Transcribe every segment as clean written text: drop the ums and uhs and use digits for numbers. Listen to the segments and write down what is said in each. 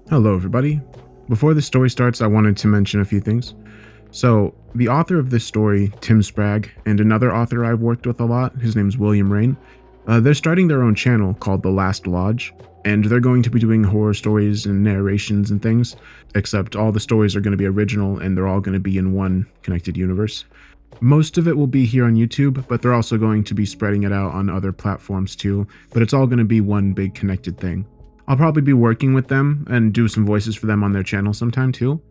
Hello, everybody. Before the story starts, I wanted to mention a few things. So, the author of this story, Tim Sprague, and another author I've worked with a lot, his name's William Rayn, they're starting their own channel called The Last Lodge, and they're going to be doing horror stories and narrations and things, except all the stories are going to be original and they're all going to be in one connected universe. Most of it will be here on YouTube, but they're also going to be spreading it out on other platforms too, but it's all going to be one big connected thing. I'll probably be working with them and do some voices for them on their channel sometime too.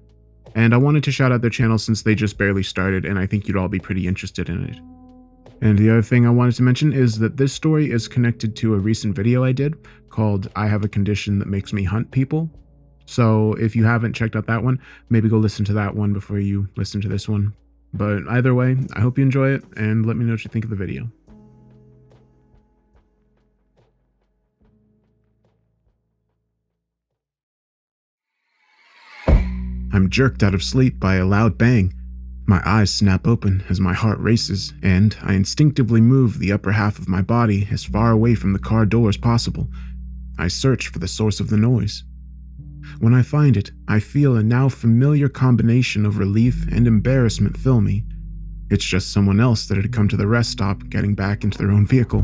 And I wanted to shout out their channel since they just barely started, and I think you'd all be pretty interested in it. And the other thing I wanted to mention is that this story is connected to a recent video I did called I Have a Condition That Makes Me Hunt People. So if you haven't checked out that one, maybe go listen to that one before you listen to this one. But either way, I hope you enjoy it, and let me know what you think of the video. I'm jerked out of sleep by a loud bang. My eyes snap open as my heart races, and I instinctively move the upper half of my body as far away from the car door as possible. I search for the source of the noise. When I find it, I feel a now familiar combination of relief and embarrassment fill me. It's just someone else that had come to the rest stop getting back into their own vehicle.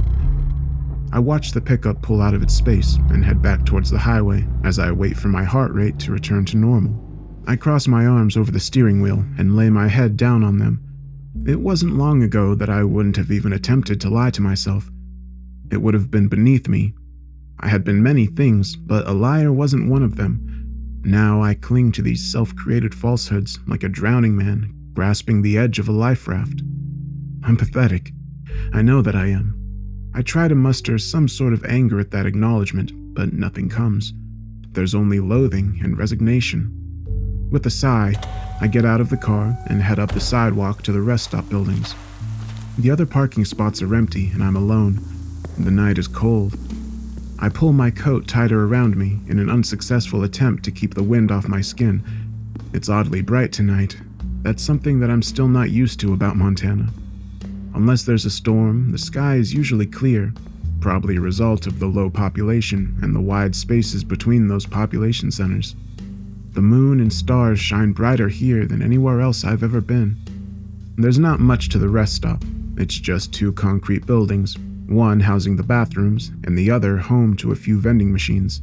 I watch the pickup pull out of its space and head back towards the highway as I wait for my heart rate to return to normal. I cross my arms over the steering wheel and lay my head down on them. It wasn't long ago that I wouldn't have even attempted to lie to myself. It would have been beneath me. I had been many things, but a liar wasn't one of them. Now I cling to these self-created falsehoods like a drowning man grasping the edge of a life raft. I'm pathetic. I know that I am. I try to muster some sort of anger at that acknowledgement, but nothing comes. There's only loathing and resignation. With a sigh, I get out of the car and head up the sidewalk to the rest stop buildings. The other parking spots are empty and I'm alone. The night is cold. I pull my coat tighter around me in an unsuccessful attempt to keep the wind off my skin. It's oddly bright tonight. That's something that I'm still not used to about Montana. Unless there's a storm, the sky is usually clear, probably a result of the low population and the wide spaces between those population centers. The moon and stars shine brighter here than anywhere else I've ever been. There's not much to the rest stop. It's just two concrete buildings, one housing the bathrooms and the other home to a few vending machines.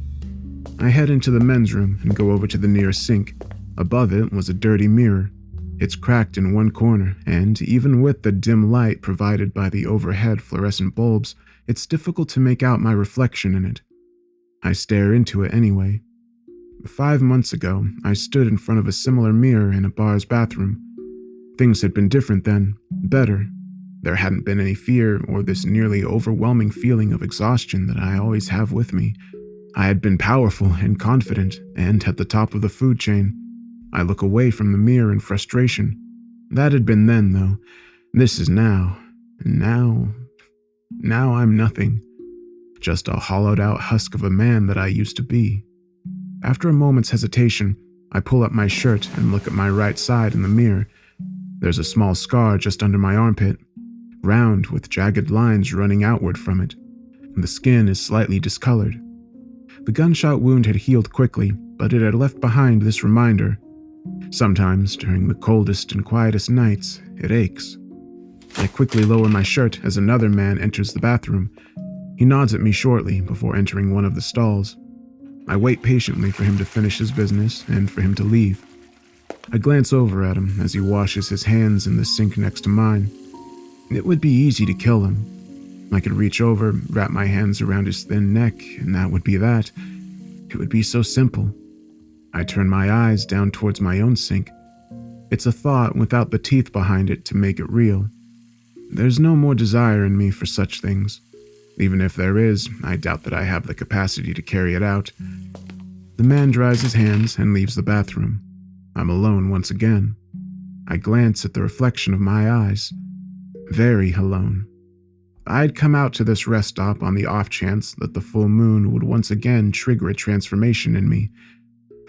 I head into the men's room and go over to the nearest sink. Above it was a dirty mirror. It's cracked in one corner, and even with the dim light provided by the overhead fluorescent bulbs, it's difficult to make out my reflection in it. I stare into it anyway. 5 months ago, I stood in front of a similar mirror in a bar's bathroom. Things had been different then, better. There hadn't been any fear or this nearly overwhelming feeling of exhaustion that I always have with me. I had been powerful and confident and at the top of the food chain. I look away from the mirror in frustration. That had been then, though. This is now. And now I'm nothing. Just a hollowed out husk of a man that I used to be. After a moment's hesitation, I pull up my shirt and look at my right side in the mirror. There's a small scar just under my armpit, round with jagged lines running outward from it. The skin is slightly discolored. The gunshot wound had healed quickly, but it had left behind this reminder. Sometimes, during the coldest and quietest nights, it aches. I quickly lower my shirt as another man enters the bathroom. He nods at me shortly before entering one of the stalls. I wait patiently for him to finish his business and for him to leave. I glance over at him as he washes his hands in the sink next to mine. It would be easy to kill him. I could reach over, wrap my hands around his thin neck, and that would be that. It would be so simple. I turn my eyes down towards my own sink. It's a thought without the teeth behind it to make it real. There's no more desire in me for such things. Even if there is, I doubt that I have the capacity to carry it out. The man dries his hands and leaves the bathroom. I'm alone once again. I glance at the reflection of my eyes. Very alone. I'd come out to this rest stop on the off chance that the full moon would once again trigger a transformation in me.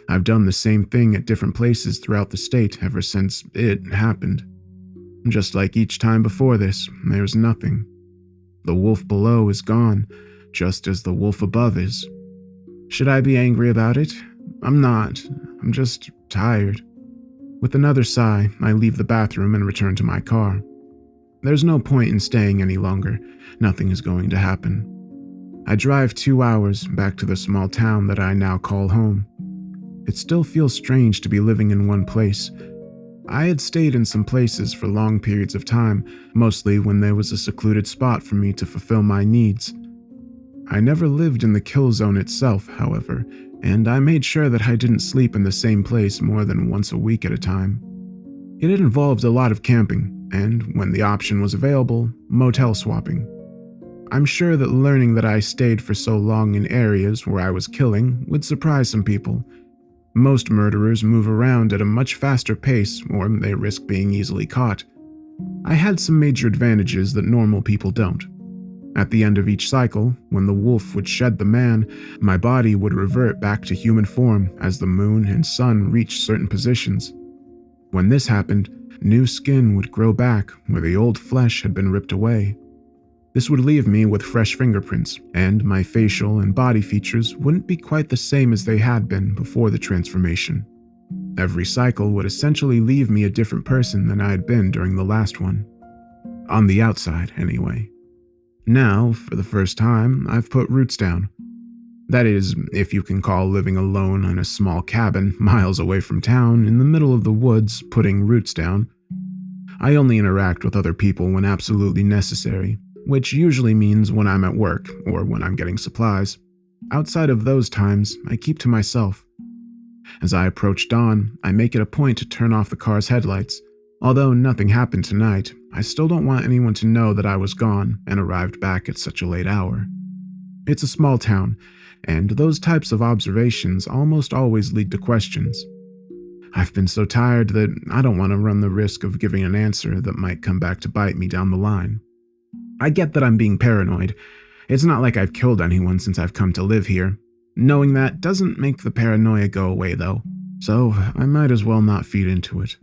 I've done the same thing at different places throughout the state ever since it happened. Just like each time before this, there's nothing. The wolf below is gone, just as the wolf above is. Should I be angry about it? I'm not. I'm just tired. With another sigh, I leave the bathroom and return to my car. There's no point in staying any longer. Nothing is going to happen. I drive 2 hours back to the small town that I now call home. It still feels strange to be living in one place. I had stayed in some places for long periods of time, mostly when there was a secluded spot for me to fulfill my needs. I never lived in the kill zone itself, however, and I made sure that I didn't sleep in the same place more than once a week at a time. It had involved a lot of camping, and when the option was available, motel swapping. I'm sure that learning that I stayed for so long in areas where I was killing would surprise some people. Most murderers move around at a much faster pace, or they risk being easily caught. I had some major advantages that normal people don't. At the end of each cycle, when the wolf would shed the man, my body would revert back to human form as the moon and sun reached certain positions. When this happened, new skin would grow back where the old flesh had been ripped away. This would leave me with fresh fingerprints, and my facial and body features wouldn't be quite the same as they had been before the transformation. Every cycle would essentially leave me a different person than I had been during the last one. On the outside, anyway. Now, for the first time, I've put roots down. That is, if you can call living alone in a small cabin miles away from town in the middle of the woods putting roots down. I only interact with other people when absolutely necessary, which usually means when I'm at work or when I'm getting supplies. Outside of those times, I keep to myself. As I approach dawn, I make it a point to turn off the car's headlights. Although nothing happened tonight, I still don't want anyone to know that I was gone and arrived back at such a late hour. It's a small town, and those types of observations almost always lead to questions. I've been so tired that I don't want to run the risk of giving an answer that might come back to bite me down the line. I get that I'm being paranoid. It's not like I've killed anyone since I've come to live here. Knowing that doesn't make the paranoia go away though, so I might as well not feed into it.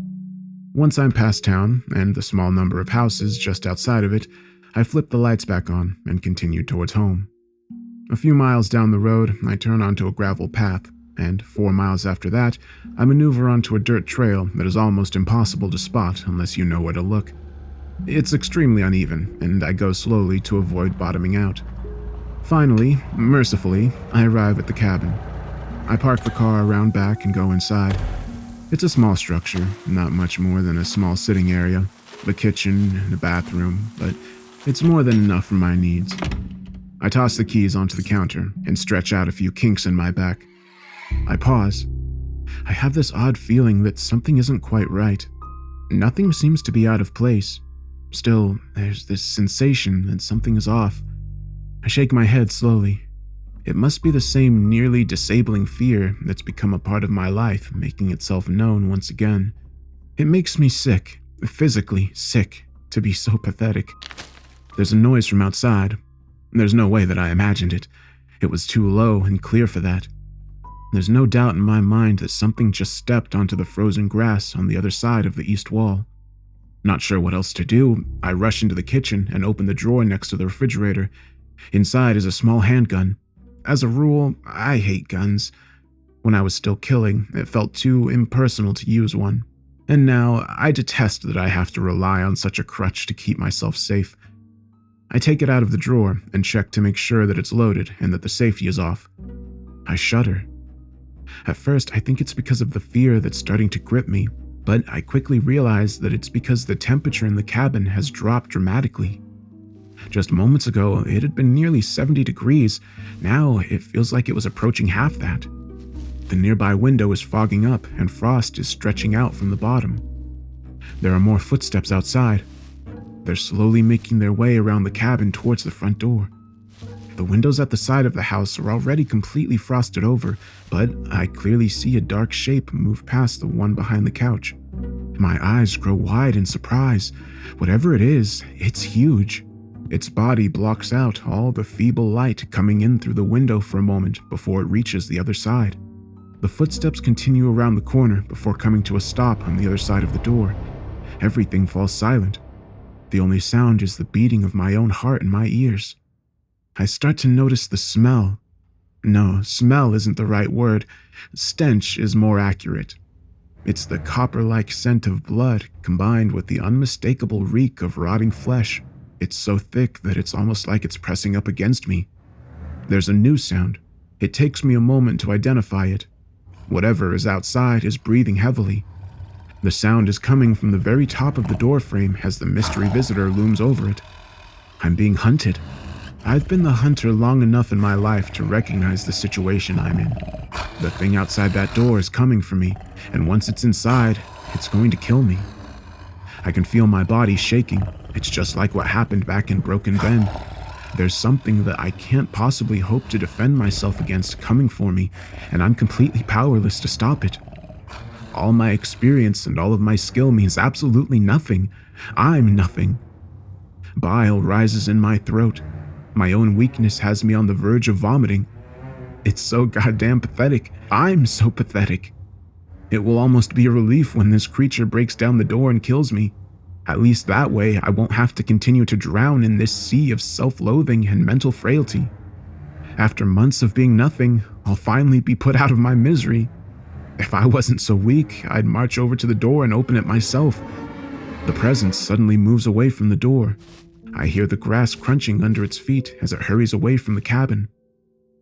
Once I'm past town, and the small number of houses just outside of it, I flip the lights back on and continue towards home. A few miles down the road, I turn onto a gravel path, and 4 miles after that, I maneuver onto a dirt trail that is almost impossible to spot unless you know where to look. It's extremely uneven, and I go slowly to avoid bottoming out. Finally, mercifully, I arrive at the cabin. I park the car around back and go inside. It's a small structure, not much more than a small sitting area, a kitchen and a bathroom, but it's more than enough for my needs. I toss the keys onto the counter and stretch out a few kinks in my back. I pause. I have this odd feeling that something isn't quite right. Nothing seems to be out of place. Still, there's this sensation that something is off. I shake my head slowly. It must be the same nearly disabling fear that's become a part of my life making itself known once again. It makes me sick, physically sick, to be so pathetic. There's a noise from outside. There's no way that I imagined it. It was too low and clear for that. There's no doubt in my mind that something just stepped onto the frozen grass on the other side of the east wall. Not sure what else to do, I rush into the kitchen and open the drawer next to the refrigerator. Inside is a small handgun. As a rule, I hate guns. When I was still killing, it felt too impersonal to use one. And now, I detest that I have to rely on such a crutch to keep myself safe. I take it out of the drawer and check to make sure that it's loaded and that the safety is off. I shudder. At first, I think it's because of the fear that's starting to grip me, but I quickly realize that it's because the temperature in the cabin has dropped dramatically. Just moments ago, it had been nearly 70 degrees. Now, it feels like it was approaching half that. The nearby window is fogging up and frost is stretching out from the bottom. There are more footsteps outside. They're slowly making their way around the cabin towards the front door. The windows at the side of the house are already completely frosted over, but I clearly see a dark shape move past the one behind the couch. My eyes grow wide in surprise. Whatever it is, it's huge. Its body blocks out all the feeble light coming in through the window for a moment before it reaches the other side. The footsteps continue around the corner before coming to a stop on the other side of the door. Everything falls silent. The only sound is the beating of my own heart in my ears. I start to notice the smell. No, smell isn't the right word. Stench is more accurate. It's the copper-like scent of blood combined with the unmistakable reek of rotting flesh. It's so thick that it's almost like it's pressing up against me. There's a new sound. It takes me a moment to identify it. Whatever is outside is breathing heavily. The sound is coming from the very top of the doorframe as the mystery visitor looms over it. I'm being hunted. I've been the hunter long enough in my life to recognize the situation I'm in. The thing outside that door is coming for me, and once it's inside, it's going to kill me. I can feel my body shaking. It's just like what happened back in Broken Bend. There's something that I can't possibly hope to defend myself against coming for me, and I'm completely powerless to stop it. All my experience and all of my skill means absolutely nothing. I'm nothing. Bile rises in my throat. My own weakness has me on the verge of vomiting. It's so goddamn pathetic. I'm so pathetic. It will almost be a relief when this creature breaks down the door and kills me. At least that way, I won't have to continue to drown in this sea of self-loathing and mental frailty. After months of being nothing, I'll finally be put out of my misery. If I wasn't so weak, I'd march over to the door and open it myself. The presence suddenly moves away from the door. I hear the grass crunching under its feet as it hurries away from the cabin.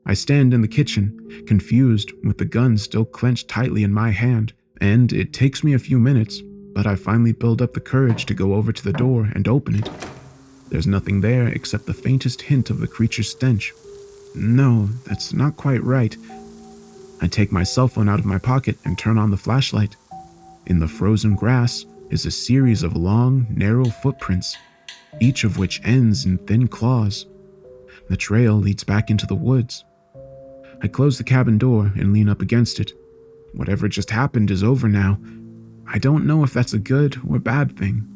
I stand in the kitchen, confused, with the gun still clenched tightly in my hand, and it takes me a few minutes, but I finally build up the courage to go over to the door and open it. There's nothing there except the faintest hint of the creature's stench. No, that's not quite right. I take my cell phone out of my pocket and turn on the flashlight. In the frozen grass is a series of long, narrow footprints, each of which ends in thin claws. The trail leads back into the woods. I close the cabin door and lean up against it. Whatever just happened is over now. I don't know if that's a good or bad thing.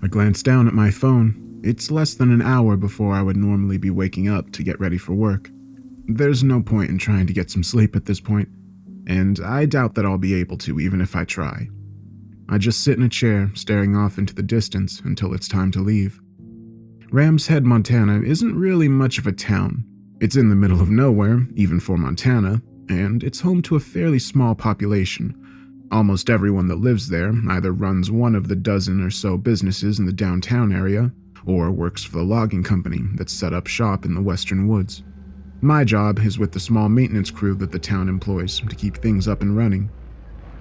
I glance down at my phone. It's less than an hour before I would normally be waking up to get ready for work. There's no point in trying to get some sleep at this point, and I doubt that I'll be able to even if I try. I just sit in a chair, staring off into the distance until it's time to leave. Ram's Head, Montana isn't really much of a town. It's in the middle of nowhere, even for Montana, and it's home to a fairly small population. Almost everyone that lives there either runs one of the dozen or so businesses in the downtown area, or works for the logging company that's set up shop in the western woods. My job is with the small maintenance crew that the town employs to keep things up and running.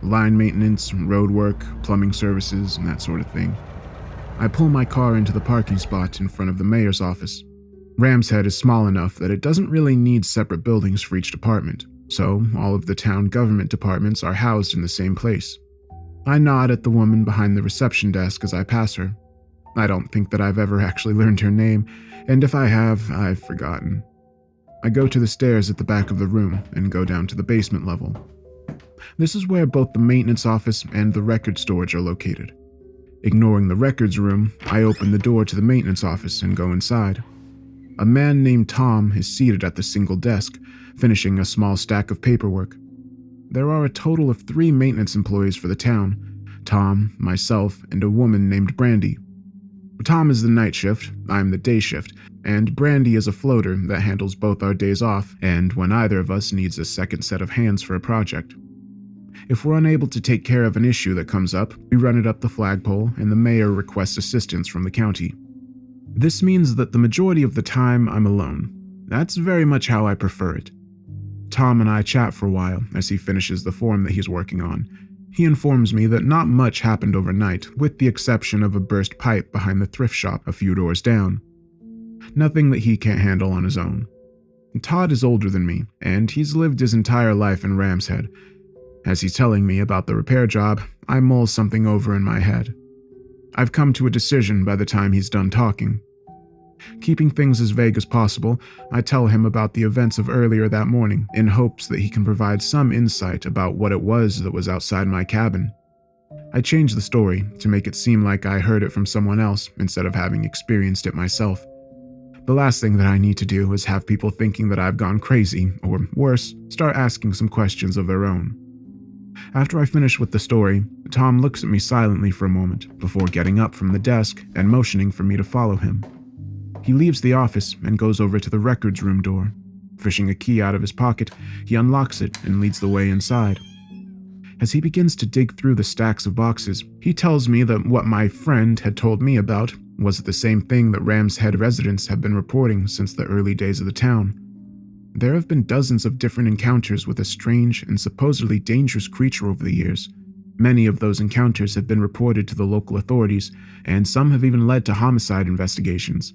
Line maintenance, road work, plumbing services, and that sort of thing. I pull my car into the parking spot in front of the mayor's office. Ram's Head is small enough that it doesn't really need separate buildings for each department, so all of the town government departments are housed in the same place. I nod at the woman behind the reception desk as I pass her. I don't think that I've ever actually learned her name, and if I have, I've forgotten. I go to the stairs at the back of the room and go down to the basement level. This is where both the maintenance office and the record storage are located. Ignoring the records room, I open the door to the maintenance office and go inside. A man named Tom is seated at the single desk, finishing a small stack of paperwork. There are a total of 3 maintenance employees for the town: Tom, myself, and a woman named Brandy. Tom is the night shift, I'm the day shift, and Brandy is a floater that handles both our days off and when either of us needs a second set of hands for a project. If we're unable to take care of an issue that comes up, we run it up the flagpole and the mayor requests assistance from the county. This means that the majority of the time I'm alone. That's very much how I prefer it. Tom and I chat for a while as he finishes the form that he's working on. He informs me that not much happened overnight, with the exception of a burst pipe behind the thrift shop a few doors down. Nothing that he can't handle on his own. Todd is older than me, and he's lived his entire life in Ram's Head. As he's telling me about the repair job, I mull something over in my head. I've come to a decision by the time he's done talking. Keeping things as vague as possible, I tell him about the events of earlier that morning in hopes that he can provide some insight about what it was that was outside my cabin. I change the story to make it seem like I heard it from someone else instead of having experienced it myself. The last thing that I need to do is have people thinking that I've gone crazy, or worse, start asking some questions of their own. After I finish with the story, Tom looks at me silently for a moment before getting up from the desk and motioning for me to follow him. He leaves the office and goes over to the records room door. Fishing a key out of his pocket, he unlocks it and leads the way inside. As he begins to dig through the stacks of boxes, he tells me that what my friend had told me about was the same thing that Ram's Head residents have been reporting since the early days of the town. There have been dozens of different encounters with a strange and supposedly dangerous creature over the years. Many of those encounters have been reported to the local authorities, and some have even led to homicide investigations.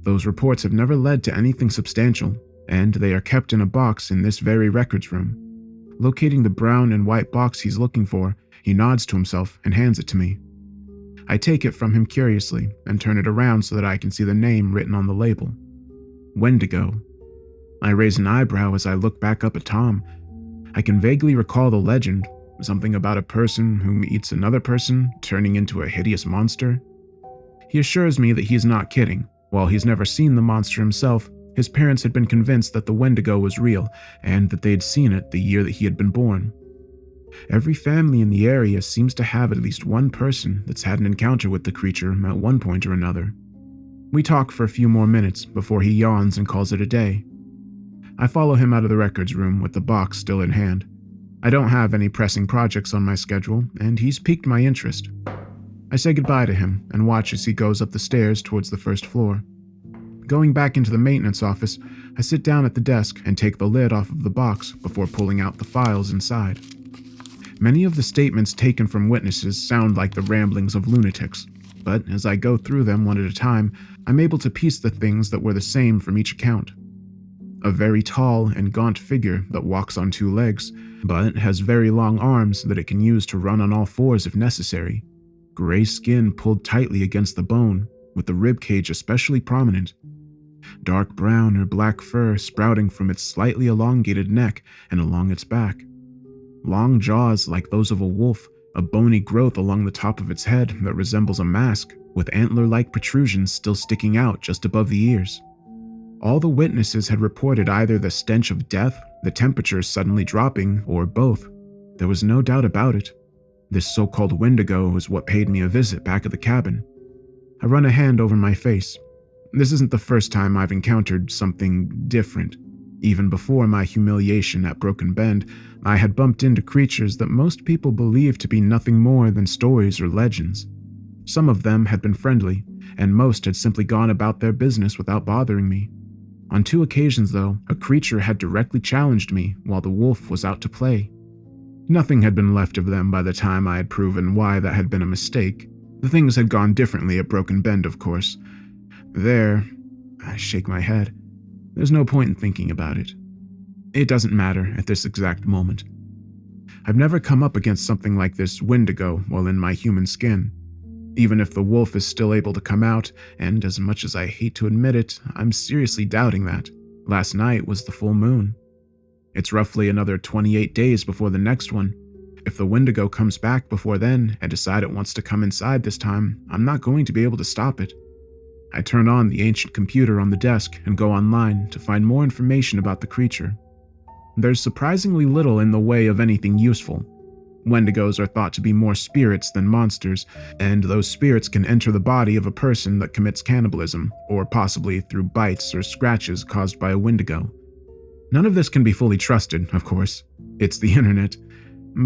Those reports have never led to anything substantial, and they are kept in a box in this very records room. Locating the brown and white box he's looking for, he nods to himself and hands it to me. I take it from him curiously and turn it around so that I can see the name written on the label. Wendigo. I raise an eyebrow as I look back up at Tom. I can vaguely recall the legend, something about a person who eats another person, turning into a hideous monster. He assures me that he is not kidding. While he's never seen the monster himself, his parents had been convinced that the Wendigo was real and that they had seen it the year that he had been born. Every family in the area seems to have at least one person that's had an encounter with the creature at one point or another. We talk for a few more minutes before he yawns and calls it a day. I follow him out of the records room with the box still in hand. I don't have any pressing projects on my schedule, and he's piqued my interest. I say goodbye to him and watch as he goes up the stairs towards the first floor. Going back into the maintenance office, I sit down at the desk and take the lid off of the box before pulling out the files inside. Many of the statements taken from witnesses sound like the ramblings of lunatics, but as I go through them one at a time, I'm able to piece the things that were the same from each account. A very tall and gaunt figure that walks on two legs, but has very long arms that it can use to run on all fours if necessary. Gray skin pulled tightly against the bone, with the rib cage especially prominent. Dark brown or black fur sprouting from its slightly elongated neck and along its back. Long jaws like those of a wolf, a bony growth along the top of its head that resembles a mask, with antler-like protrusions still sticking out just above the ears. All the witnesses had reported either the stench of death, the temperature suddenly dropping, or both. There was no doubt about it. This so-called Wendigo is what paid me a visit back at the cabin. I run a hand over my face. This isn't the first time I've encountered something different. Even before my humiliation at Broken Bend, I had bumped into creatures that most people believed to be nothing more than stories or legends. Some of them had been friendly, and most had simply gone about their business without bothering me. On 2 occasions, though, a creature had directly challenged me while the wolf was out to play. Nothing had been left of them by the time I had proven why that had been a mistake. The things had gone differently at Broken Bend, of course. I shake my head. There's no point in thinking about it. It doesn't matter at this exact moment. I've never come up against something like this Wendigo while in my human skin. Even if the wolf is still able to come out, and as much as I hate to admit it, I'm seriously doubting that. Last night was the full moon. It's roughly another 28 days before the next one. If the Wendigo comes back before then and decide it wants to come inside this time, I'm not going to be able to stop it. I turn on the ancient computer on the desk and go online to find more information about the creature. There's surprisingly little in the way of anything useful. Wendigos are thought to be more spirits than monsters, and those spirits can enter the body of a person that commits cannibalism, or possibly through bites or scratches caused by a Wendigo. None of this can be fully trusted, of course. It's the internet.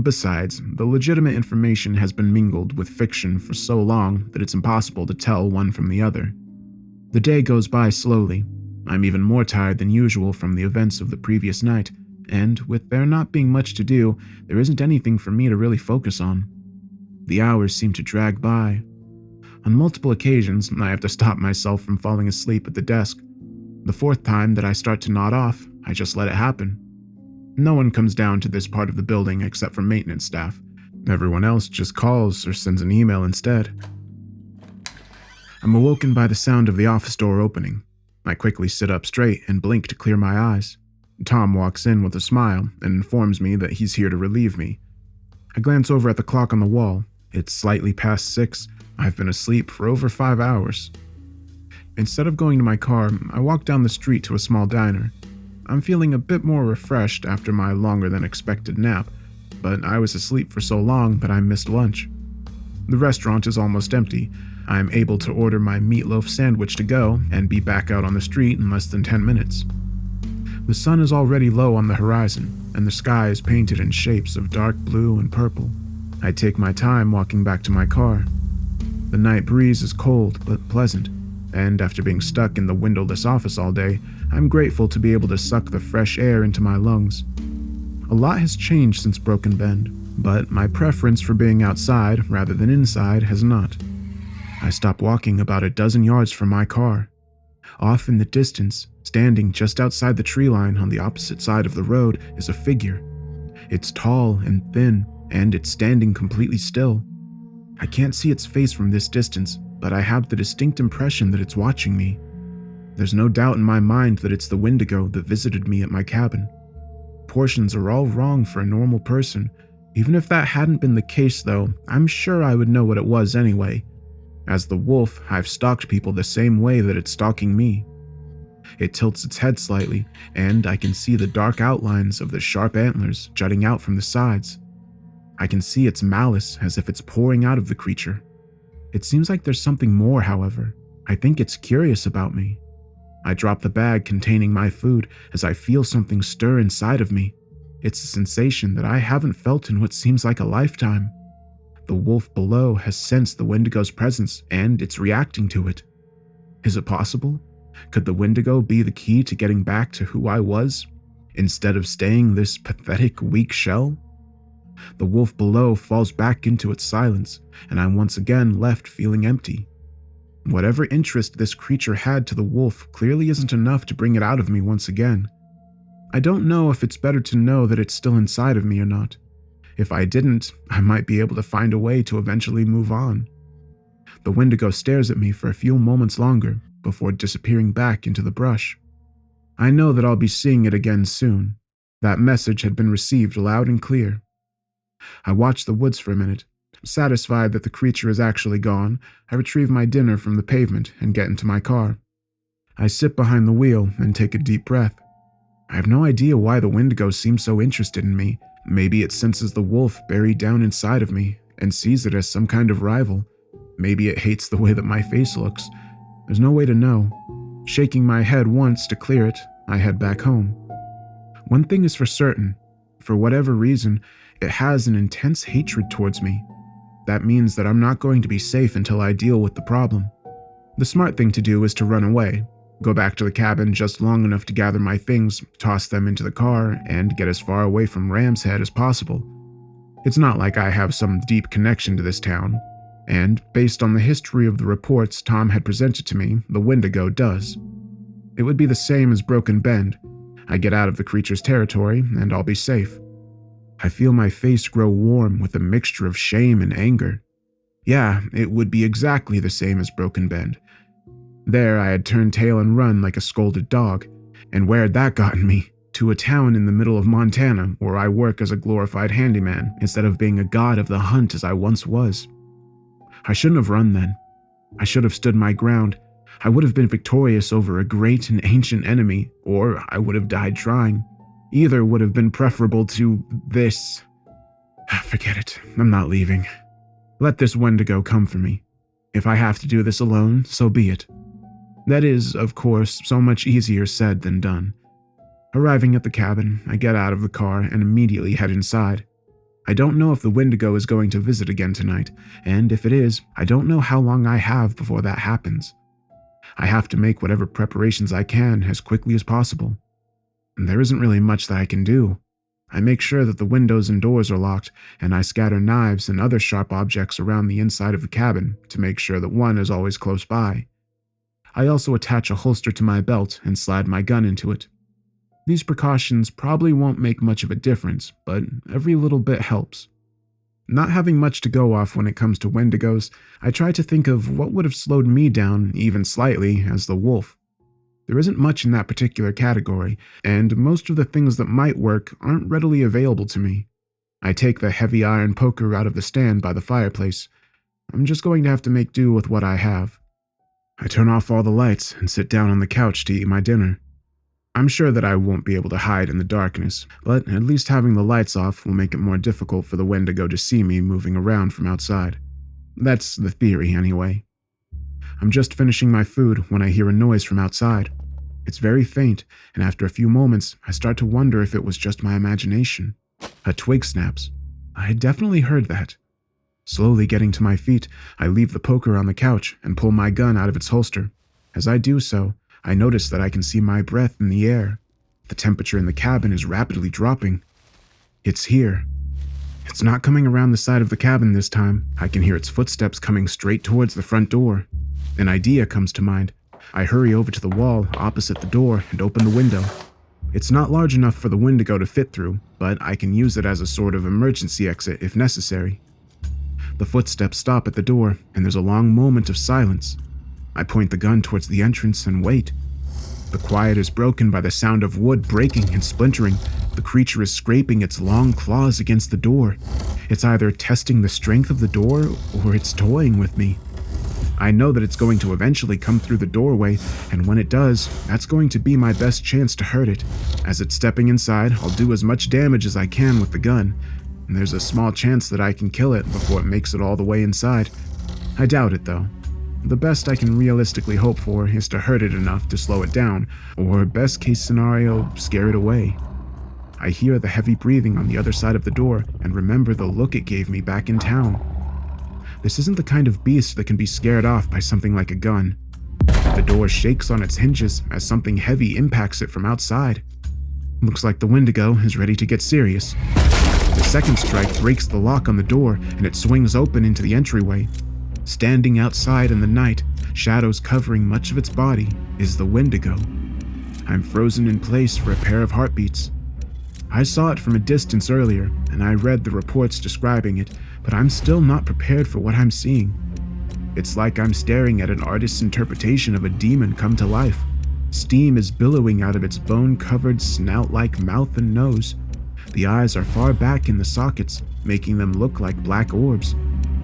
Besides, the legitimate information has been mingled with fiction for so long that it's impossible to tell one from the other. The day goes by slowly. I'm even more tired than usual from the events of the previous night, and with there not being much to do, there isn't anything for me to really focus on. The hours seem to drag by. On multiple occasions, I have to stop myself from falling asleep at the desk. The 4th time that I start to nod off, I just let it happen. No one comes down to this part of the building except for maintenance staff. Everyone else just calls or sends an email instead. I'm awoken by the sound of the office door opening. I quickly sit up straight and blink to clear my eyes. Tom walks in with a smile and informs me that he's here to relieve me. I glance over at the clock on the wall. It's slightly past 6. I've been asleep for over 5 hours. Instead of going to my car, I walk down the street to a small diner. I'm feeling a bit more refreshed after my longer than expected nap, but I was asleep for so long that I missed lunch. The restaurant is almost empty. I'm able to order my meatloaf sandwich to go and be back out on the street in less than 10 minutes. The sun is already low on the horizon, and the sky is painted in shapes of dark blue and purple. I take my time walking back to my car. The night breeze is cold but pleasant, and after being stuck in the windowless office all day, I'm grateful to be able to suck the fresh air into my lungs. A lot has changed since Broken Bend, but my preference for being outside rather than inside has not. I stop walking about a dozen yards from my car. Off in the distance, standing just outside the tree line on the opposite side of the road, is a figure. It's tall and thin, and it's standing completely still. I can't see its face from this distance, but I have the distinct impression that it's watching me. There's no doubt in my mind that it's the Wendigo that visited me at my cabin. Proportions are all wrong for a normal person. Even if that hadn't been the case, though, I'm sure I would know what it was anyway. As the wolf, I've stalked people the same way that it's stalking me. It tilts its head slightly, and I can see the dark outlines of the sharp antlers jutting out from the sides. I can see its malice as if it's pouring out of the creature. It seems like there's something more, however. I think it's curious about me. I drop the bag containing my food as I feel something stir inside of me. It's a sensation that I haven't felt in what seems like a lifetime. The wolf below has sensed the Wendigo's presence, and it's reacting to it. Is it possible? Could the Wendigo be the key to getting back to who I was, instead of staying this pathetic, weak shell? The wolf below falls back into its silence, and I'm once again left feeling empty. Whatever interest this creature had to the wolf clearly isn't enough to bring it out of me once again. I don't know if it's better to know that it's still inside of me or not. If I didn't, I might be able to find a way to eventually move on. The Wendigo stares at me for a few moments longer before disappearing back into the brush. I know that I'll be seeing it again soon. That message had been received loud and clear. I watch the woods for a minute. Satisfied that the creature is actually gone, I retrieve my dinner from the pavement and get into my car. I sit behind the wheel and take a deep breath. I have no idea why the Wendigo seems so interested in me. Maybe it senses the wolf buried down inside of me and sees it as some kind of rival. Maybe it hates the way that my face looks. There's no way to know. Shaking my head once to clear it, I head back home. One thing is for certain. For whatever reason, it has an intense hatred towards me. That means that I'm not going to be safe until I deal with the problem. The smart thing to do is to run away. Go back to the cabin just long enough to gather my things, toss them into the car, and get as far away from Ram's Head as possible. It's not like I have some deep connection to this town, and based on the history of the reports Tom had presented to me, the Wendigo does. It would be the same as Broken Bend. I get out of the creature's territory, and I'll be safe. I feel my face grow warm with a mixture of shame and anger. Yeah, it would be exactly the same as Broken Bend. There I had turned tail and run like a scolded dog, and where had that gotten me? To a town in the middle of Montana where I work as a glorified handyman instead of being a god of the hunt as I once was. I shouldn't have run then. I should have stood my ground. I would have been victorious over a great and ancient enemy, or I would have died trying. Either would have been preferable to this. Forget it. I'm not leaving. Let this Wendigo come for me. If I have to do this alone, so be it. That is, of course, so much easier said than done. Arriving at the cabin, I get out of the car and immediately head inside. I don't know if the Wendigo is going to visit again tonight, and if it is, I don't know how long I have before that happens. I have to make whatever preparations I can as quickly as possible. There isn't really much that I can do. I make sure that the windows and doors are locked, and I scatter knives and other sharp objects around the inside of the cabin to make sure that one is always close by. I also attach a holster to my belt and slide my gun into it. These precautions probably won't make much of a difference, but every little bit helps. Not having much to go off when it comes to Wendigos, I try to think of what would have slowed me down, even slightly, as the wolf. There isn't much in that particular category, and most of the things that might work aren't readily available to me. I take the heavy iron poker out of the stand by the fireplace. I'm just going to have to make do with what I have. I turn off all the lights and sit down on the couch to eat my dinner. I'm sure that I won't be able to hide in the darkness, but at least having the lights off will make it more difficult for the Wendigo to see me moving around from outside. That's the theory, anyway. I'm just finishing my food when I hear a noise from outside. It's very faint, and after a few moments, I start to wonder if it was just my imagination. A twig snaps. I had definitely heard that. Slowly getting to my feet, I leave the poker on the couch and pull my gun out of its holster. As I do so, I notice that I can see my breath in the air. The temperature in the cabin is rapidly dropping. It's here. It's not coming around the side of the cabin this time. I can hear its footsteps coming straight towards the front door. An idea comes to mind. I hurry over to the wall opposite the door and open the window. It's not large enough for the Wendigo to fit through, but I can use it as a sort of emergency exit if necessary. The footsteps stop at the door, and there's a long moment of silence. I point the gun towards the entrance and wait. The quiet is broken by the sound of wood breaking and splintering. The creature is scraping its long claws against the door. It's either testing the strength of the door or it's toying with me. I know that it's going to eventually come through the doorway, and when it does, that's going to be my best chance to hurt it. As it's stepping inside, I'll do as much damage as I can with the gun, and there's a small chance that I can kill it before it makes it all the way inside. I doubt it, though. The best I can realistically hope for is to hurt it enough to slow it down, or best case scenario, scare it away. I hear the heavy breathing on the other side of the door and remember the look it gave me back in town. This isn't the kind of beast that can be scared off by something like a gun. The door shakes on its hinges as something heavy impacts it from outside. Looks like the Wendigo is ready to get serious. The second strike breaks the lock on the door and it swings open into the entryway. Standing outside in the night, shadows covering much of its body, is the Wendigo. I'm frozen in place for a pair of heartbeats. I saw it from a distance earlier, and I read the reports describing it, but I'm still not prepared for what I'm seeing. It's like I'm staring at an artist's interpretation of a demon come to life. Steam is billowing out of its bone-covered, snout-like mouth and nose. The eyes are far back in the sockets, making them look like black orbs.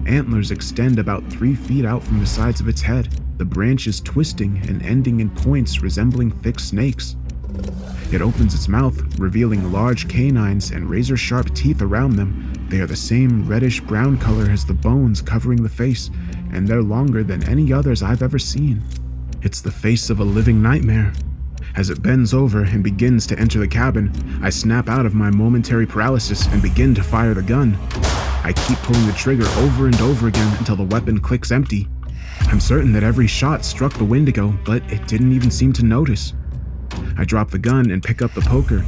Antlers extend about 3 feet out from the sides of its head, the branches twisting and ending in points resembling thick snakes. It opens its mouth, revealing large canines and razor-sharp teeth around them. They are the same reddish-brown color as the bones covering the face, and they're longer than any others I've ever seen. It's the face of a living nightmare. As it bends over and begins to enter the cabin, I snap out of my momentary paralysis and begin to fire the gun. I keep pulling the trigger over and over again until the weapon clicks empty. I'm certain that every shot struck the Wendigo, but it didn't even seem to notice. I drop the gun and pick up the poker.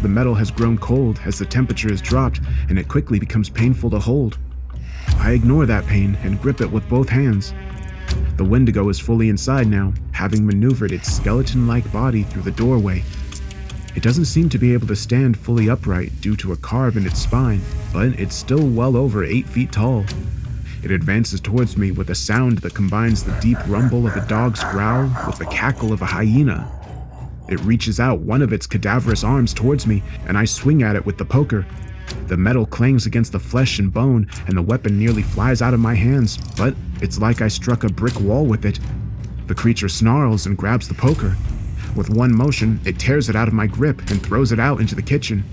The metal has grown cold as the temperature has dropped, and it quickly becomes painful to hold. I ignore that pain and grip it with both hands. The Wendigo is fully inside now, having maneuvered its skeleton-like body through the doorway. It doesn't seem to be able to stand fully upright due to a carve in its spine, but it's still well over 8 feet tall. It advances towards me with a sound that combines the deep rumble of a dog's growl with the cackle of a hyena. It reaches out one of its cadaverous arms towards me, and I swing at it with the poker. The metal clangs against the flesh and bone, and the weapon nearly flies out of my hands, but it's like I struck a brick wall with it. The creature snarls and grabs the poker. With one motion, it tears it out of my grip and throws it out into the kitchen.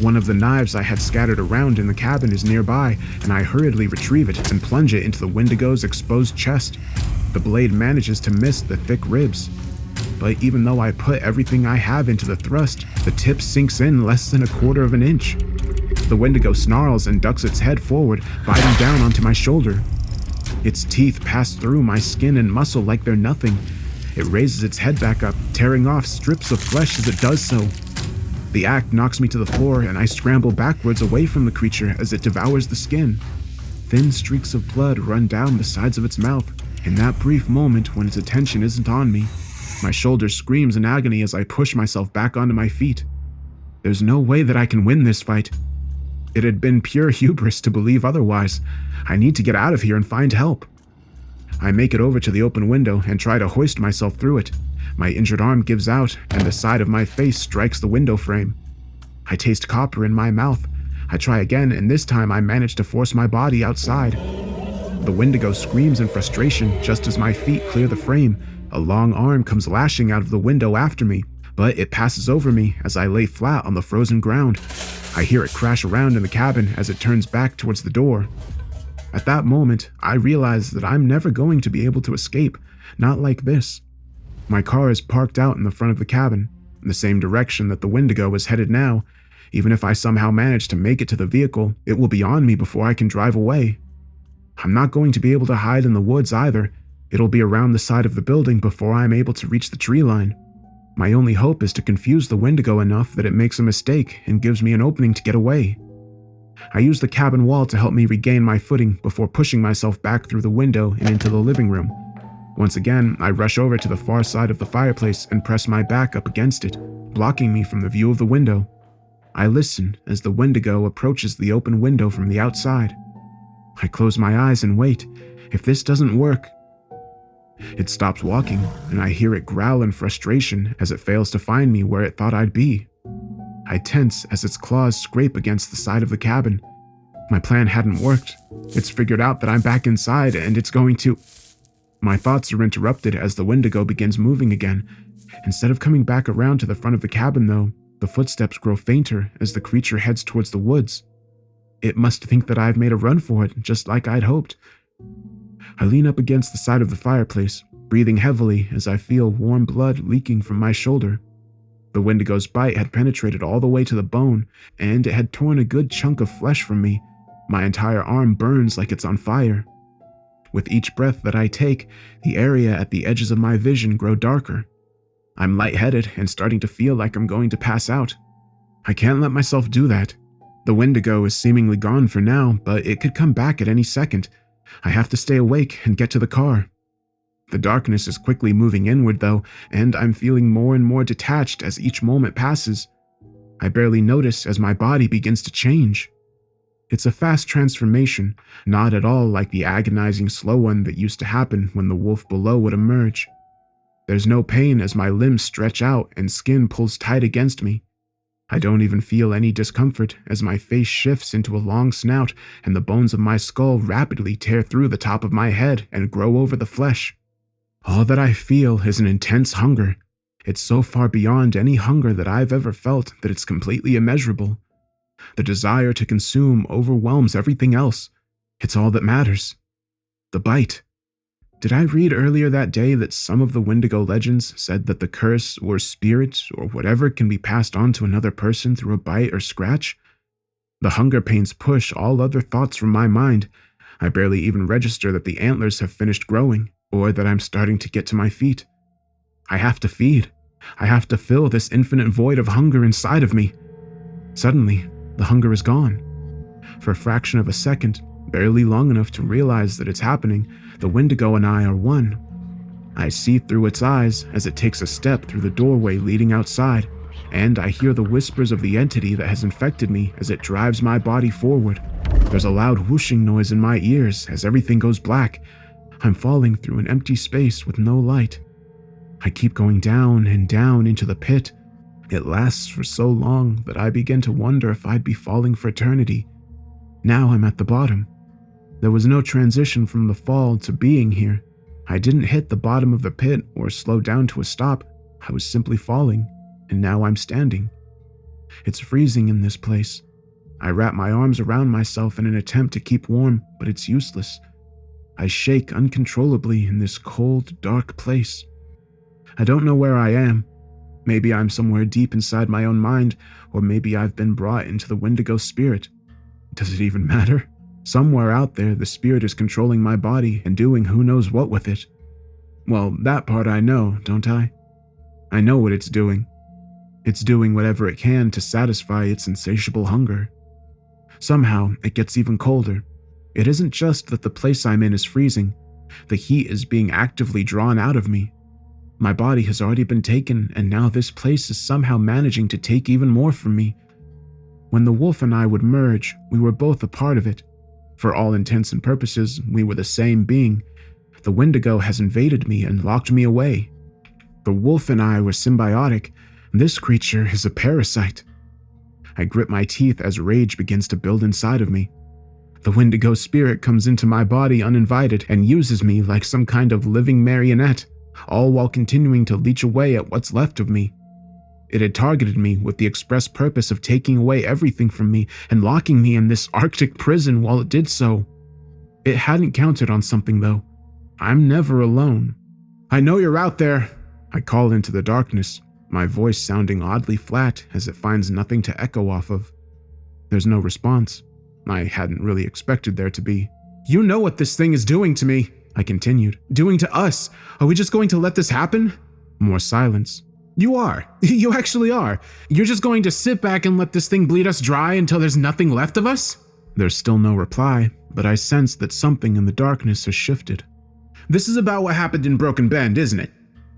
One of the knives I had scattered around in the cabin is nearby, and I hurriedly retrieve it and plunge it into the Wendigo's exposed chest. The blade manages to miss the thick ribs. But even though I put everything I have into the thrust, the tip sinks in less than 1/4 of an inch. The Wendigo snarls and ducks its head forward, biting down onto my shoulder. Its teeth pass through my skin and muscle like they're nothing. It raises its head back up, tearing off strips of flesh as it does so. The act knocks me to the floor, and I scramble backwards away from the creature as it devours the skin. Thin streaks of blood run down the sides of its mouth. In that brief moment when its attention isn't on me, my shoulder screams in agony as I push myself back onto my feet. There's no way that I can win this fight. It had been pure hubris to believe otherwise. I need to get out of here and find help. I make it over to the open window and try to hoist myself through it. My injured arm gives out, and the side of my face strikes the window frame. I taste copper in my mouth. I try again, and this time I manage to force my body outside. The Wendigo screams in frustration just as my feet clear the frame. A long arm comes lashing out of the window after me, but it passes over me as I lay flat on the frozen ground. I hear it crash around in the cabin as it turns back towards the door. At that moment, I realize that I'm never going to be able to escape, not like this. My car is parked out in the front of the cabin, in the same direction that the Wendigo is headed now. Even if I somehow manage to make it to the vehicle, it will be on me before I can drive away. I'm not going to be able to hide in the woods either. It'll be around the side of the building before I'm able to reach the tree line. My only hope is to confuse the Wendigo enough that it makes a mistake and gives me an opening to get away. I use the cabin wall to help me regain my footing before pushing myself back through the window and into the living room. Once again, I rush over to the far side of the fireplace and press my back up against it, blocking me from the view of the window. I listen as the Wendigo approaches the open window from the outside. I close my eyes and wait. If this doesn't work... It stops walking, and I hear it growl in frustration as it fails to find me where it thought I'd be. I tense as its claws scrape against the side of the cabin. My plan hadn't worked. It's figured out that I'm back inside, and it's going to... My thoughts are interrupted as the Wendigo begins moving again. Instead of coming back around to the front of the cabin, though, the footsteps grow fainter as the creature heads towards the woods. It must think that I've made a run for it, just like I'd hoped. I lean up against the side of the fireplace, breathing heavily as I feel warm blood leaking from my shoulder. The Wendigo's bite had penetrated all the way to the bone, and it had torn a good chunk of flesh from me. My entire arm burns like it's on fire. With each breath that I take, the area at the edges of my vision grow darker. I'm lightheaded and starting to feel like I'm going to pass out. I can't let myself do that. The Wendigo is seemingly gone for now, but it could come back at any second. I have to stay awake and get to the car. The darkness is quickly moving inward, though, and I'm feeling more and more detached as each moment passes. I barely notice as my body begins to change. It's a fast transformation, not at all like the agonizing slow one that used to happen when the wolf below would emerge. There's no pain as my limbs stretch out and skin pulls tight against me. I don't even feel any discomfort as my face shifts into a long snout and the bones of my skull rapidly tear through the top of my head and grow over the flesh. All that I feel is an intense hunger. It's so far beyond any hunger that I've ever felt that it's completely immeasurable. The desire to consume overwhelms everything else. It's all that matters. The bite. Did I read earlier that day that some of the Wendigo legends said that the curse or spirit or whatever can be passed on to another person through a bite or scratch? The hunger pains push all other thoughts from my mind. I barely even register that the antlers have finished growing or that I'm starting to get to my feet. I have to feed. I have to fill this infinite void of hunger inside of me. Suddenly, the hunger is gone. For a fraction of a second, barely long enough to realize that it's happening, the Wendigo and I are one. I see through its eyes as it takes a step through the doorway leading outside, and I hear the whispers of the entity that has infected me as it drives my body forward. There's a loud whooshing noise in my ears as everything goes black. I'm falling through an empty space with no light. I keep going down and down into the pit. It lasts for so long that I begin to wonder if I'd be falling for eternity. Now I'm at the bottom. There was no transition from the fall to being here. I didn't hit the bottom of the pit or slow down to a stop. I was simply falling, and now I'm standing. It's freezing in this place. I wrap my arms around myself in an attempt to keep warm, but it's useless. I shake uncontrollably in this cold, dark place. I don't know where I am. Maybe I'm somewhere deep inside my own mind, or maybe I've been brought into the Wendigo spirit. Does it even matter? Somewhere out there, the spirit is controlling my body and doing who knows what with it. Well, that part I know, don't I? I know what it's doing. It's doing whatever it can to satisfy its insatiable hunger. Somehow, it gets even colder. It isn't just that the place I'm in is freezing. The heat is being actively drawn out of me. My body has already been taken, and now this place is somehow managing to take even more from me. When the wolf and I would merge, we were both a part of it. For all intents and purposes, we were the same being. The Wendigo has invaded me and locked me away. The wolf and I were symbiotic. This creature is a parasite. I grip my teeth as rage begins to build inside of me. The Wendigo spirit comes into my body uninvited and uses me like some kind of living marionette, all while continuing to leech away at what's left of me. It had targeted me with the express purpose of taking away everything from me and locking me in this Arctic prison while it did so. It hadn't counted on something, though. I'm never alone. "I know you're out there," I call into the darkness, my voice sounding oddly flat as it finds nothing to echo off of. There's no response. I hadn't really expected there to be. "You know what this thing is doing to me," I continued. "Doing to us. Are we just going to let this happen?" More silence. "You are. You actually are. You're just going to sit back and let this thing bleed us dry until there's nothing left of us?" There's still no reply, but I sense that something in the darkness has shifted. "This is about what happened in Broken Bend, isn't it?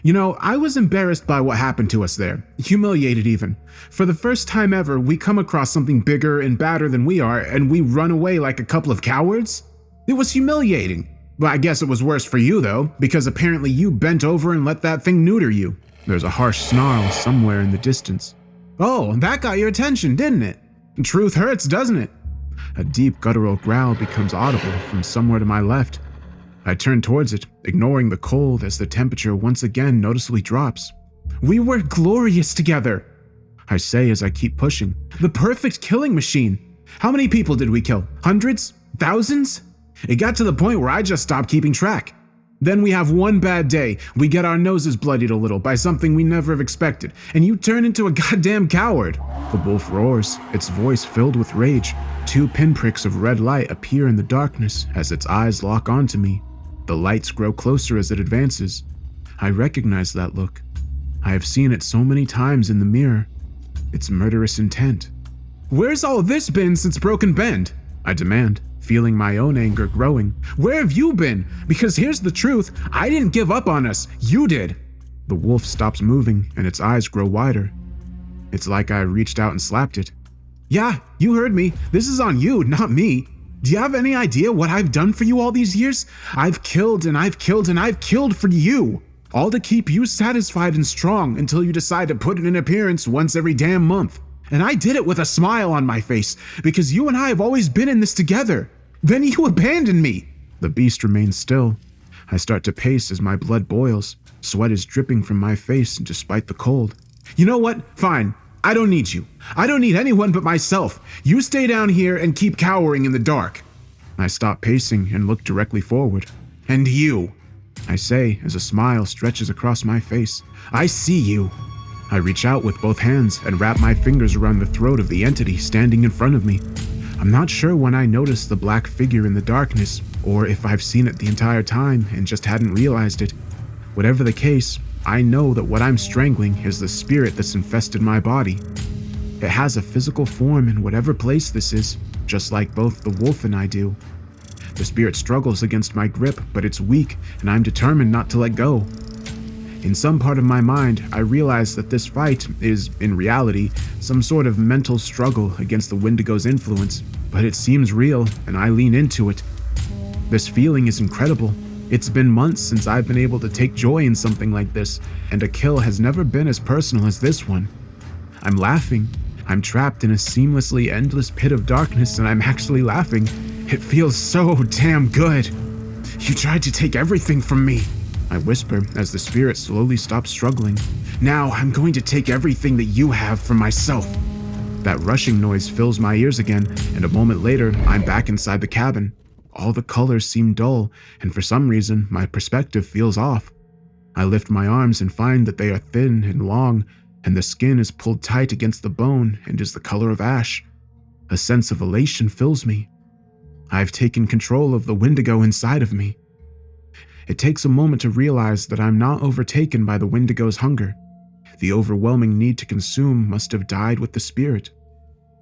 You know, I was embarrassed by what happened to us there. Humiliated even. For the first time ever, we come across something bigger and badder than we are, and we run away like a couple of cowards? It was humiliating. Well, I guess it was worse for you, though, because apparently you bent over and let that thing neuter you." There's a harsh snarl somewhere in the distance. "Oh, that got your attention, didn't it? Truth hurts, doesn't it?" A deep guttural growl becomes audible from somewhere to my left. I turn towards it, ignoring the cold as the temperature once again noticeably drops. "We were glorious together," I say as I keep pushing. "The perfect killing machine. How many people did we kill? Hundreds? Thousands? It got to the point where I just stopped keeping track. Then we have one bad day, we get our noses bloodied a little by something we never have expected, and you turn into a goddamn coward." The wolf roars, its voice filled with rage. 2 pinpricks of red light appear in the darkness as its eyes lock onto me. The lights grow closer as it advances. I recognize that look. I have seen it so many times in the mirror. Its murderous intent. "Where's all this been since Broken Bend?" I demand, feeling my own anger growing. "Where have you been? Because here's the truth, I didn't give up on us, you did." The wolf stops moving and its eyes grow wider. It's like I reached out and slapped it. "Yeah, you heard me. This is on you, not me. Do you have any idea what I've done for you all these years? I've killed and I've killed and I've killed for you. All to keep you satisfied and strong until you decide to put in an appearance once every damn month. And I did it with a smile on my face because you and I have always been in this together. Then you abandoned me." The beast remains still. I start to pace as my blood boils. Sweat is dripping from my face despite the cold. "You know what? Fine. I don't need you. I don't need anyone but myself. You stay down here and keep cowering in the dark." I stop pacing and look directly forward. "And you," I say as a smile stretches across my face. "I see you." I reach out with both hands and wrap my fingers around the throat of the entity standing in front of me. I'm not sure when I noticed the black figure in the darkness, or if I've seen it the entire time and just hadn't realized it. Whatever the case, I know that what I'm strangling is the spirit that's infested my body. It has a physical form in whatever place this is, just like both the wolf and I do. The spirit struggles against my grip, but it's weak, and I'm determined not to let go. In some part of my mind, I realize that this fight is, in reality, some sort of mental struggle against the Wendigo's influence, but it seems real, and I lean into it. This feeling is incredible. It's been months since I've been able to take joy in something like this, and a kill has never been as personal as this one. I'm laughing. I'm trapped in a seamlessly endless pit of darkness, and I'm actually laughing. It feels so damn good. "You tried to take everything from me," I whisper as the spirit slowly stops struggling. "Now I'm going to take everything that you have from myself." That rushing noise fills my ears again, and a moment later, I'm back inside the cabin. All the colors seem dull, and for some reason, my perspective feels off. I lift my arms and find that they are thin and long, and the skin is pulled tight against the bone and is the color of ash. A sense of elation fills me. I've taken control of the Wendigo inside of me. It takes a moment to realize that I'm not overtaken by the Wendigo's hunger. The overwhelming need to consume must have died with the spirit.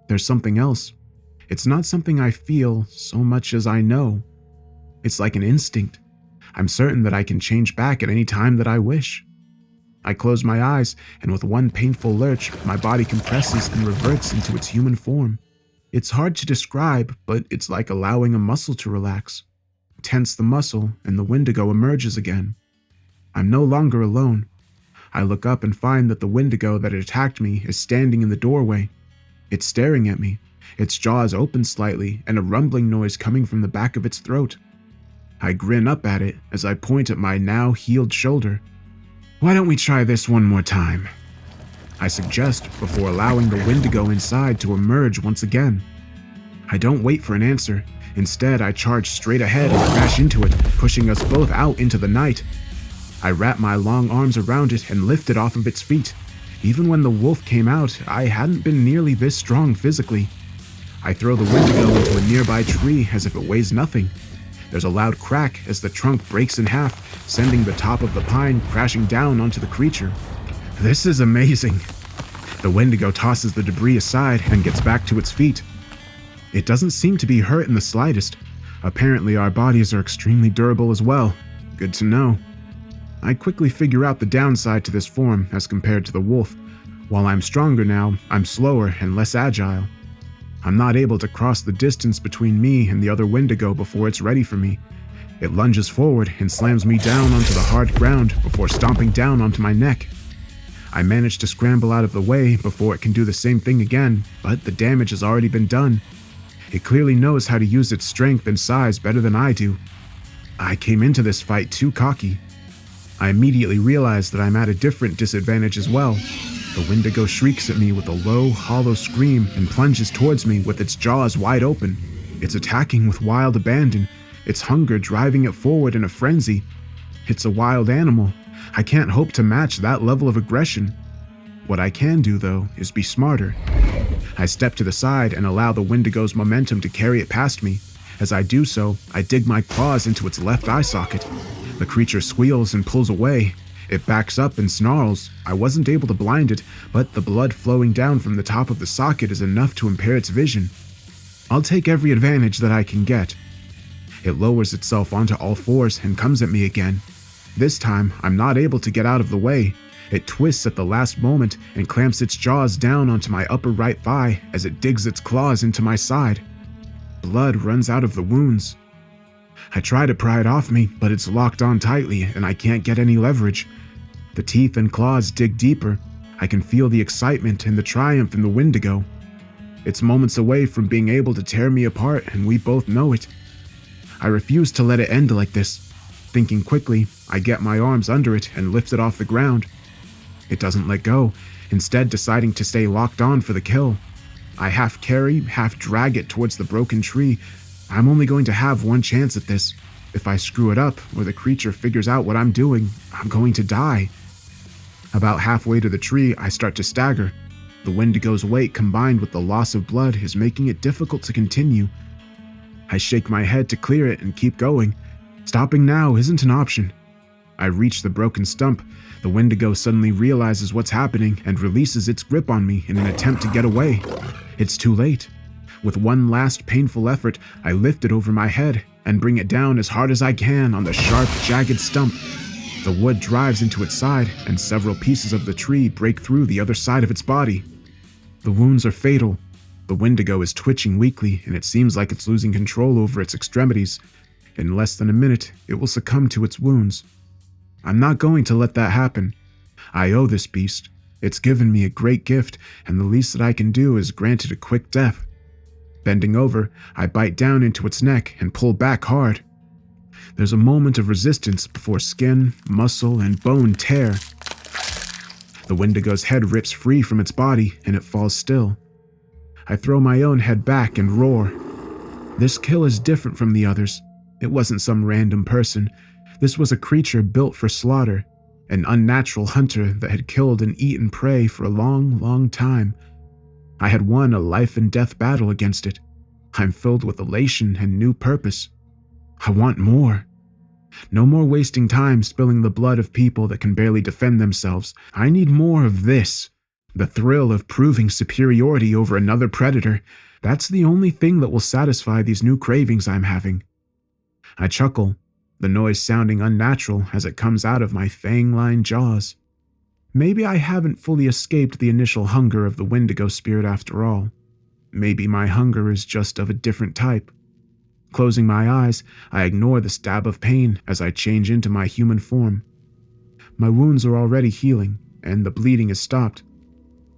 There's something else. It's not something I feel so much as I know. It's like an instinct. I'm certain that I can change back at any time that I wish. I close my eyes, and with one painful lurch, my body compresses and reverts into its human form. It's hard to describe, but it's like allowing a muscle to relax. Tense the muscle, and the Wendigo emerges again. I'm no longer alone. I look up and find that the Wendigo that had attacked me is standing in the doorway. It's staring at me, its jaws open slightly, and a rumbling noise coming from the back of its throat. I grin up at it as I point at my now healed shoulder. "Why don't we try this one more time?" I suggest before allowing the Wendigo inside to emerge once again. I don't wait for an answer. Instead, I charge straight ahead and crash into it, pushing us both out into the night. I wrapped my long arms around it and lifted off of its feet. Even when the wolf came out, I hadn't been nearly this strong physically. I throw the Wendigo into a nearby tree as if it weighs nothing. There's a loud crack as the trunk breaks in half, sending the top of the pine crashing down onto the creature. This is amazing. The Wendigo tosses the debris aside and gets back to its feet. It doesn't seem to be hurt in the slightest. Apparently our bodies are extremely durable as well. Good to know. I quickly figure out the downside to this form as compared to the wolf. While I'm stronger now, I'm slower and less agile. I'm not able to cross the distance between me and the other Wendigo before it's ready for me. It lunges forward and slams me down onto the hard ground before stomping down onto my neck. I manage to scramble out of the way before it can do the same thing again, but the damage has already been done. It clearly knows how to use its strength and size better than I do. I came into this fight too cocky. I immediately realize that I'm at a different disadvantage as well. The Wendigo shrieks at me with a low, hollow scream and plunges towards me with its jaws wide open. It's attacking with wild abandon, its hunger driving it forward in a frenzy. It's a wild animal. I can't hope to match that level of aggression. What I can do, though, is be smarter. I step to the side and allow the Wendigo's momentum to carry it past me. As I do so, I dig my claws into its left eye socket. The creature squeals and pulls away. It backs up and snarls. I wasn't able to blind it, but the blood flowing down from the top of the socket is enough to impair its vision. I'll take every advantage that I can get. It lowers itself onto all fours and comes at me again. This time, I'm not able to get out of the way. It twists at the last moment and clamps its jaws down onto my upper right thigh as it digs its claws into my side. Blood runs out of the wounds. I try to pry it off me, but it's locked on tightly and I can't get any leverage. The teeth and claws dig deeper. I can feel the excitement and the triumph in the Wendigo. It's moments away from being able to tear me apart, and we both know it. I refuse to let it end like this. Thinking quickly, I get my arms under it and lift it off the ground. It doesn't let go, instead deciding to stay locked on for the kill. I half carry, half drag it towards the broken tree. I'm only going to have one chance at this. If I screw it up, or the creature figures out what I'm doing, I'm going to die. About halfway to the tree, I start to stagger. The Wendigo's weight combined with the loss of blood is making it difficult to continue. I shake my head to clear it and keep going. Stopping now isn't an option. I reach the broken stump. The Wendigo suddenly realizes what's happening and releases its grip on me in an attempt to get away. It's too late. With one last painful effort, I lift it over my head and bring it down as hard as I can on the sharp, jagged stump. The wood drives into its side, and several pieces of the tree break through the other side of its body. The wounds are fatal. The Wendigo is twitching weakly, and it seems like it's losing control over its extremities. In less than a minute, it will succumb to its wounds. I'm not going to let that happen. I owe this beast. It's given me a great gift, and the least that I can do is grant it a quick death. Bending over, I bite down into its neck and pull back hard. There's a moment of resistance before skin, muscle, and bone tear. The Wendigo's head rips free from its body, and it falls still. I throw my own head back and roar. This kill is different from the others. It wasn't some random person. This was a creature built for slaughter, an unnatural hunter that had killed and eaten prey for a long, long time. I had won a life and death battle against it. I'm filled with elation and new purpose. I want more. No more wasting time spilling the blood of people that can barely defend themselves. I need more of this. The thrill of proving superiority over another predator. That's the only thing that will satisfy these new cravings I'm having. I chuckle, the noise sounding unnatural as it comes out of my fang-lined jaws. Maybe I haven't fully escaped the initial hunger of the Wendigo spirit after all. Maybe my hunger is just of a different type. Closing my eyes, I ignore the stab of pain as I change into my human form. My wounds are already healing, and the bleeding is stopped.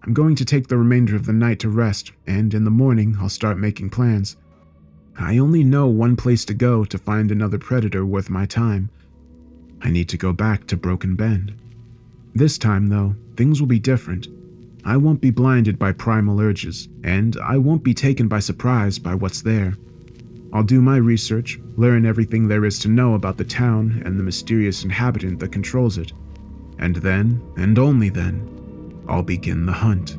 I'm going to take the remainder of the night to rest, and in the morning I'll start making plans. I only know one place to go to find another predator worth my time. I need to go back to Broken Bend. This time, though, things will be different. I won't be blinded by primal urges, and I won't be taken by surprise by what's there. I'll do my research, learn everything there is to know about the town and the mysterious inhabitant that controls it. And then, and only then, I'll begin the hunt.